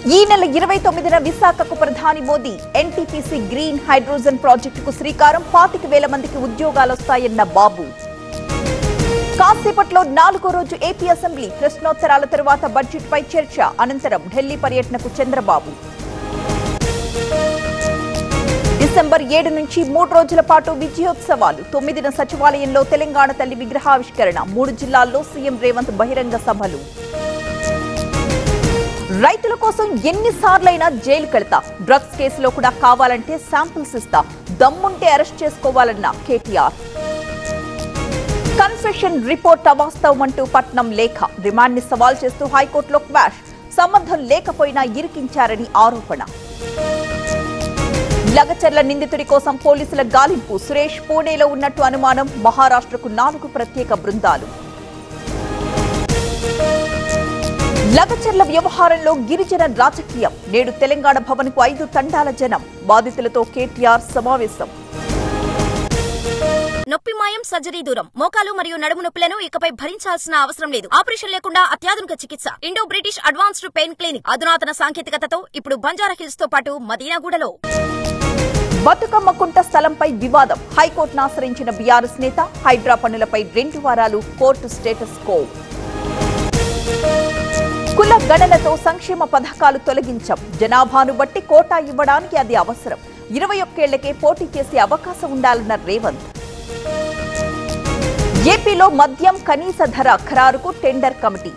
ఈ నెల 29న విశాఖకు ప్రధాని మోదీ ఎన్టీపీసీ గ్రీన్ హైడ్రోజన్ ప్రాజెక్టుకు శ్రీకారం 25,000 మందికి ఉద్యోగాలొస్తాయన్న బాబు. కాసేపట్లో 4వ రోజు ఏపీ అసెంబ్లీ ప్రశ్నోత్తరాల తరువాత బడ్జెట్ పై చర్చ. అనంతరం ఢిల్లీ పర్యటనకు చంద్రబాబు. డిసెంబర్ 7 నుంచి 3 రోజుల పాటు విజయోత్సవాలు. 9న సచివాలయంలో తెలంగాణ తల్లి విగ్రహావిష్కరణ. 3 జిల్లాల్లో సీఎం రేవంత్ బహిరంగ సభలు. రైతుల కోసం ఎన్నిసార్లైనా జైలుకెళ్తా, డ్రగ్స్ కేసులో కూడా కావాలంటే శాంపిల్స్ ఇస్తా, దమ్ముంటే అరెస్ట్ చేసుకోవాలన్న కేటీఆర్. కన్ఫెషన్ రిపోర్ట్ అవాస్తవమంటూ పట్నం లేఖ. రిమాండ్ ని సవాల్ చేస్తూ హైకోర్టులో క్వాష్. సంబంధం లేకపోయినా ఇరికించారని ఆరోపణ. లగచర్ల నిందితుడి కోసం పోలీసుల గాలింపు. సురేష్ పూణేలో ఉన్నట్టు అనుమానం. మహారాష్ట్రకు 4 ప్రత్యేక బృందాలు. లగచర్ల వ్యవహారంలో గిరిజన రాజకీయం. నేడు తెలంగాణ భవన్ కు 5 తండాల జనం. బాధితులతో కేటీఆర్ సమావేశం. నొప్పి మాయం, సర్జరీ దూరం. మోకాలు మరియు నడుము నొప్పులను ఇకపై భరించాల్సిన అవసరం లేదు. ఆపరేషన్ లేకుండా అత్యాధునిక చికిత్స. Indo British advanced pain clinic. అధునాతన సాంకేతికతతో ఇప్పుడు బంజారా హిల్స్ తో పాటు మదీనాగూడలో. బతుకమ్మ కుంట స్థలంపై వివాదం. హైకోర్టును ఆశ్రయించిన బీఆర్ఎస్ నేత. హైడ్రా పనులపై 2 వారాలు కోర్టు స్టేటస్ కో. కుల గణనతో సంక్షేమ పథకాలు తొలగించాం. జనాభాను బట్టి కోటా ఇవ్వడానికి అది అవసరం. 21 ఏళ్లకే పోటీ చేసే అవకాశం ఉండాలన్న రేవంత్. ఏపీలో మద్యం కనీస ధర ఖరారుకు టెండర్ కమిటీ.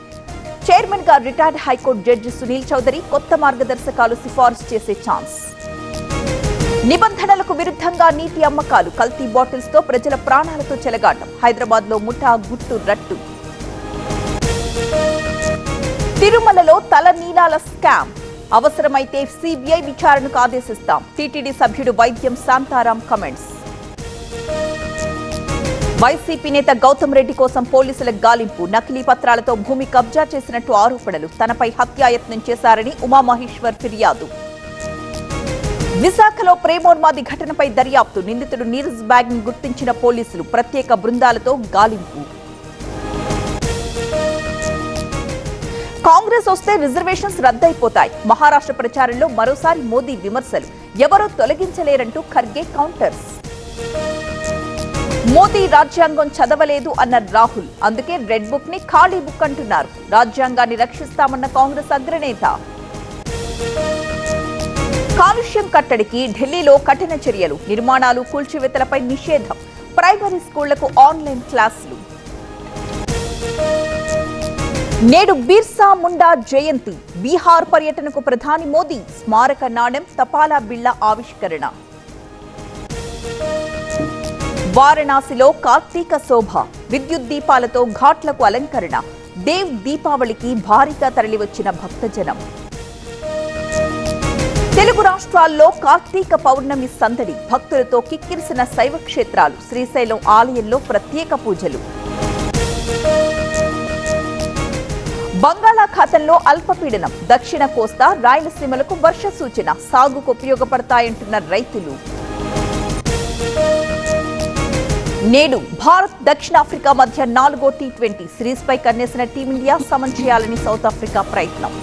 చైర్మన్ గా retired high court judge Sunil Chaudhary. కొత్త మార్గదర్శకాలు సిఫార్సు చేసే ఛాన్స్. నిబంధనలకు విరుద్ధంగా నీటి అమ్మకాలు. కల్తీ బాటిల్స్ తో ప్రజల ప్రాణాలతో చెలగాటం. హైదరాబాద్ లో ముఠా గుట్టు రట్టు. తిరుమలలో తల నీలాల స్కామ్. అవసరమైతే సిబిఐ విచారణకు ఆదేశిస్తాం. టీటీడీ సభ్యుడు వైద్యం శాంతారాం కమెంట్స్. వైసీపీ నేత గౌతమ్ రెడ్డి కోసం పోలీసుల గాలింపు. నకిలీ పత్రాలతో భూమి కబ్జా చేసినట్టు ఆరోపణలు. తనపై హత్యాయత్నం చేశారని ఉమామహేశ్వర్ ఫిర్యాదు. విశాఖలో ప్రేమోన్మాది ఘటనపై దర్యాప్తు. నిందితుడు నీరజ్ బ్యాగ్ ని గుర్తించిన పోలీసులు. ప్రత్యేక బృందాలతో గాలింపు. కాంగ్రెస్ వస్తే రిజర్వేషన్స్ రద్దయిపోతాయి. మహారాష్ట్ర ప్రచారంలో మరోసారి మోదీ విమర్శలు. ఎవరో తొలగించలేరంటూ ఖర్గే కౌంటర్స్. మోదీ రాజ్యాంగం చదవలేదు అన్న రాహుల్. అందుకే రెడ్ బుక్ ని ఖాళీ బుక్ అంటున్నారు. రాజ్యాంగాన్ని రక్షిస్తామన్న కాంగ్రెస్ అగ్రనేత. కాలుష్యం కట్టడికి ఢిల్లీలో కఠిన చర్యలు. నిర్మాణాలు, కూల్చివేతలపై నిషేధం. ప్రైమరీ స్కూళ్లకు ఆన్లైన్ క్లాసులు. నేడు బిర్సా ముండా జయంతి. బీహార్ పర్యటనకు ప్రధాని మోదీ. స్మారక నాణెం, తపాలా బిళ్ల ఆవిష్కరణ. వారణాసిలో కార్తీక శోభ. విద్యుత్ దీపాలతో ఘాట్లకు అలంకరణ. దేవ్ దీపావళికి భారీగా తరలివచ్చిన భక్తజనం. తెలుగు రాష్ట్రాల్లో కార్తీక పౌర్ణమి సందడి. భక్తులతో కిక్కిరిసిన శైవ క్షేత్రాలు. శ్రీశైలం ఆలయంలో ప్రత్యేక పూజలు. బంగాళాఖాతంలో అల్పపీడనం. దక్షిణ కోస్తా, రాయలసీమలకు వర్ష సూచన. సాగుకు ఉపయోగపడతాయంటున్న రైతులు. నేడు భారత్, దక్షిణాఫ్రికా మధ్య 4వ T20 సిరీస్ పై కన్నేసిన టీమిండియా. సమన్ చేయాలని సౌత్ ఆఫ్రికా ప్రయత్నం.